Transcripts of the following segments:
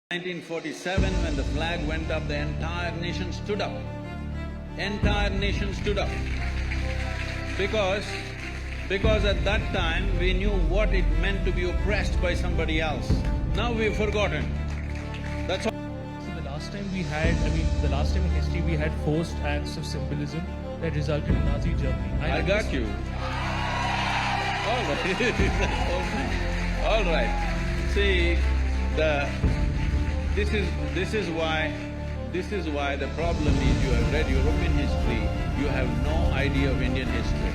1947, when the flag went up, the entire nation stood up. Entire nation stood up. Because at that time, we knew what it meant to be oppressed by somebody else. Now we've forgotten. That's all. So the last time we had, the last time in history we had forced acts of symbolism that resulted in Nazi Germany. I got you. All right. See, this is why the problem is you have read European history, you have no idea of Indian history.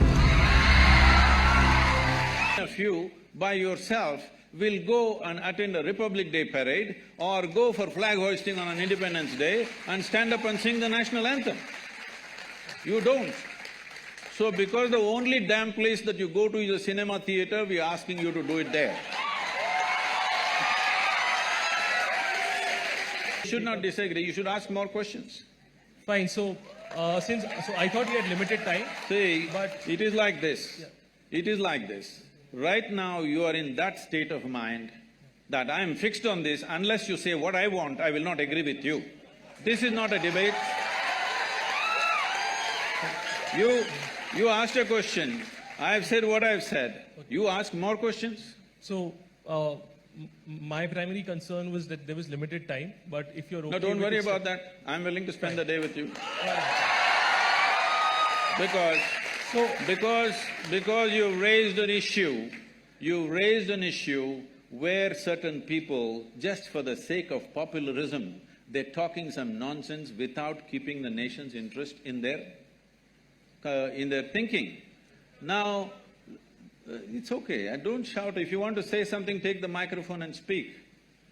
If you, by yourself, will go and attend a Republic Day parade or go for flag hoisting on an Independence Day and stand up and sing the national anthem. You don't. So because the only damn place that you go to is a cinema theatre, we are asking you to do it there. You should not disagree, you should ask more questions. Fine, so I thought we had limited time. See, but it is like this. Yeah. It is like this. Right now you are in that state of mind that I am fixed on this, unless you say what I want, I will not agree with you. This is not a debate. You asked a question, I have said what I have said. You ask more questions? So, my primary concern was that there was limited time, but if you're okay… No, don't worry about that. I'm willing to spend the day with you. Because you've raised an issue where certain people, just for the sake of popularism, they're talking some nonsense without keeping the nation's interest in their thinking. Now, it's okay, don't shout. If you want to say something, take the microphone and speak.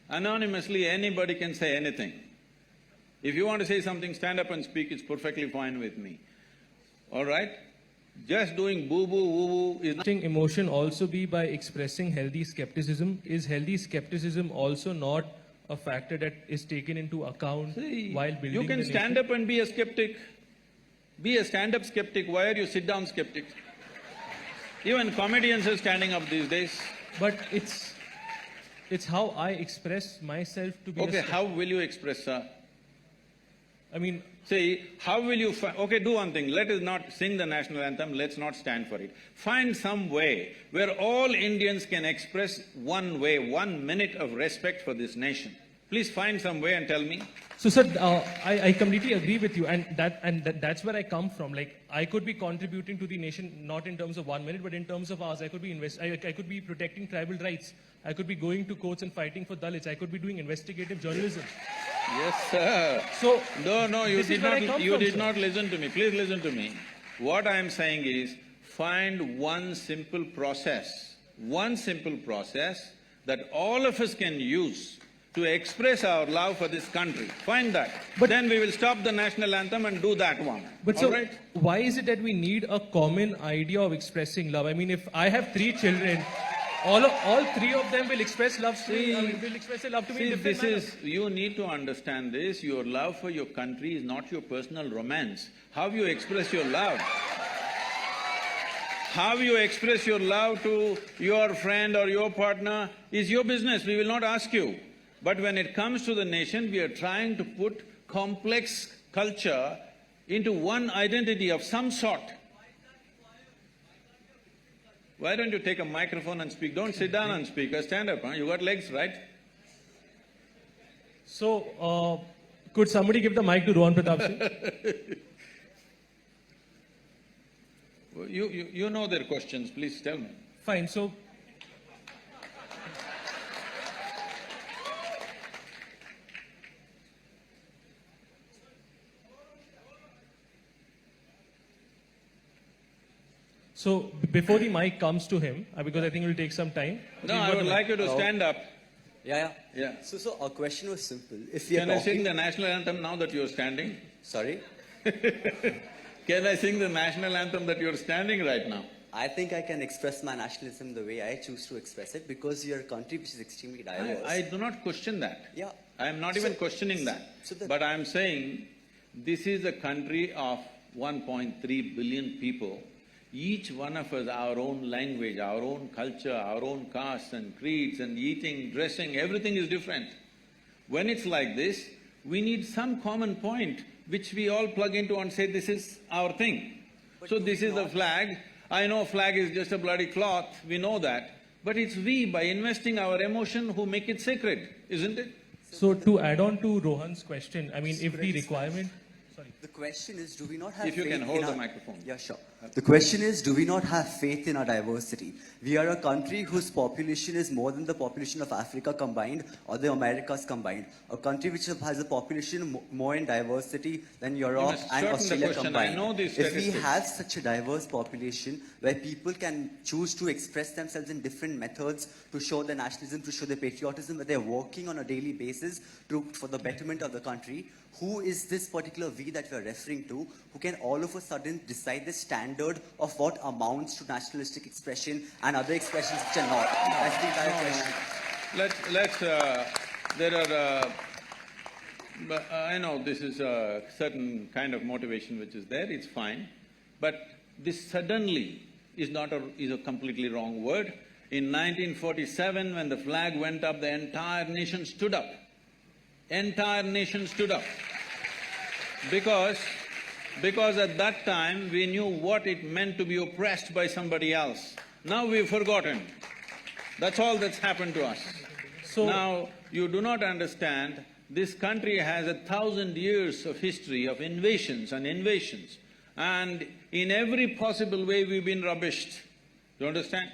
Anonymously, anybody can say anything. If you want to say something, stand up and speak, it's perfectly fine with me. All right? Just doing boo-boo, woo-woo is not… Emotion also be by expressing healthy skepticism. Is healthy skepticism also not a factor that is taken into account while building You can stand up and be a skeptic. Be a stand-up skeptic. Why are you sit-down skeptic? Even comedians are standing up these days. But it's how I express myself to be… Okay, how will you express, sir? See, how will you… Okay, do one thing, let us not sing the national anthem, let's not stand for it. Find some way where all Indians can express 1 minute of respect for this nation. Please find some way and tell me. So, sir, I completely agree with you, and that's where I come from. Like, I could be contributing to the nation not in terms of 1 minute, but in terms of ours. I could be protecting tribal rights. I could be going to courts and fighting for Dalits. I could be doing investigative journalism. Yes, sir. So, no, you did not listen to me. Please listen to me. What I am saying is, find one simple process that all of us can use to express our love for this country. Find that. But then we will stop the national anthem and do that one. But so, right? Why is it that we need a common idea of expressing love? If I have 3 children, all 3 of them will express love to me, will express their love to me in different manners. You need to understand this, your love for your country is not your personal romance. How you express your love? How you express your love to your friend or your partner is your business, we will not ask you. But when it comes to the nation, we are trying to put complex culture into one identity of some sort. Why don't you take a microphone and speak? Don't sit down and speak, stand up, huh? You got legs, right? So, could somebody give the mic to Rohan Pratap Singh? You know their questions, please tell me. Fine, so… So, before the mic comes to him, because I think it will take some time… No, I would like you to stand up. Yeah. So our question was simple. Can I sing the national anthem now that you're standing? Sorry? Can I sing the national anthem that you're standing right now? I think I can express my nationalism the way I choose to express it, because your country, which is extremely diverse… I do not question that. Yeah. I am not even questioning that. But I am saying, this is a country of 1.3 billion people. Each one of us, our own language, our own culture, our own castes and creeds and eating, dressing, everything is different. When it's like this, we need some common point which we all plug into and say, this is our thing. So this is the flag. I know flag is just a bloody cloth, we know that. But it's we, by investing our emotion, who make it sacred, isn't it? So to add on to Rohan's question, I mean, if the requirement… Sorry. The question is, do we not have If you faith can hold in the our… microphone. Yeah, sure. The question is, do we not have faith in our diversity? We are a country whose population is more than the population of Africa combined or the Americas combined. A country which has a population more in diversity than Europe must and shorten the Australia question. combined. I know these If we statistics. have such a diverse population where people can choose to express themselves in different methods to show their nationalism, to show their patriotism, where they're working on a daily basis for the betterment of the country, who is this particular we that we're referring to, who can all of a sudden decide the standard of what amounts to nationalistic expression and other expressions which are not? That's the entire question. But I know this is a certain kind of motivation which is there, it's fine. But this suddenly is a completely wrong word. In 1947, when the flag went up, the entire nation stood up. Entire nation stood up. Because at that time, we knew what it meant to be oppressed by somebody else. Now we've forgotten. That's all that's happened to us. So Now, you do not understand, this country has 1,000 years of history of invasions and invasions, and in every possible way we've been rubbished. You understand?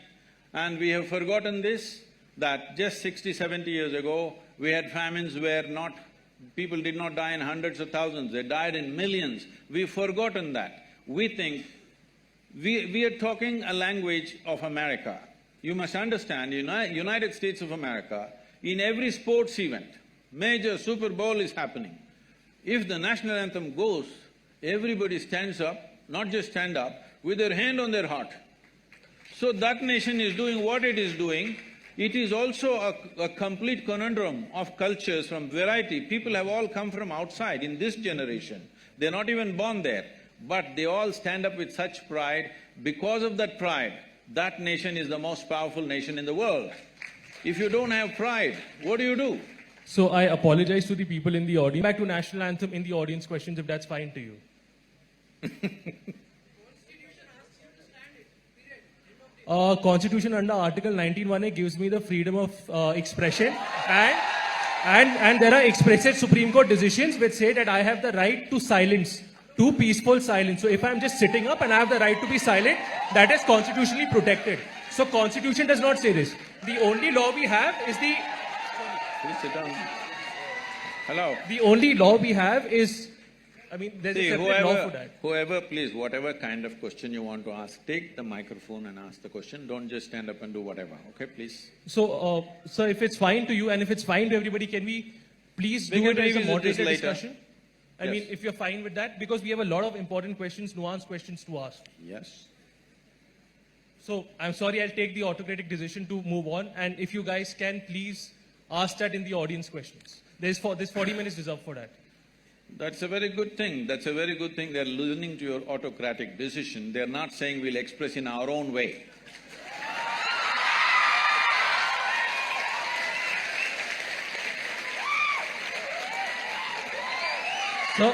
And we have forgotten this, that just 60, 70 years ago, we had famines where people did not die in hundreds of thousands, they died in millions. We've forgotten that. We think… We are talking a language of America. You must understand, United States of America, in every sports event, major Super Bowl is happening. If the national anthem goes, everybody stands up, not just stand up, with their hand on their heart. So that nation is doing what it is doing. It is also a complete conundrum of cultures from variety. People have all come from outside in this generation. They're not even born there, but they all stand up with such pride. Because of that pride, that nation is the most powerful nation in the world. If you don't have pride, what do? So I apologize to the people in the audience. Back to national anthem in the audience questions, if that's fine to you. Constitution under Article 19(1)A gives me the freedom of expression, and there are explicit Supreme Court decisions which say that I have the right to silence, to peaceful silence. So if I'm just sitting up and I have the right to be silent, that is constitutionally protected. So Constitution does not say this. The only law we have is the… Please sit down. Hello. The only law we have is… I mean, there's a separate law for that. Whoever, please, whatever kind of question you want to ask, take the microphone and ask the question. Don't just stand up and do whatever, okay, please? So, sir, if it's fine to you and if it's fine to everybody, can we please We do can it as a revisit this moderated later. discussion? I Yes. mean, if you're fine with that, because we have a lot of important questions, nuanced questions to ask. Yes. So, I'm sorry, I'll take the autocratic decision to move on, and if you guys can please ask that in the audience questions. There's 40 minutes reserved for that. That's a very good thing. That's a very good thing. They're listening to your autocratic decision. They're not saying we'll express in our own way. So,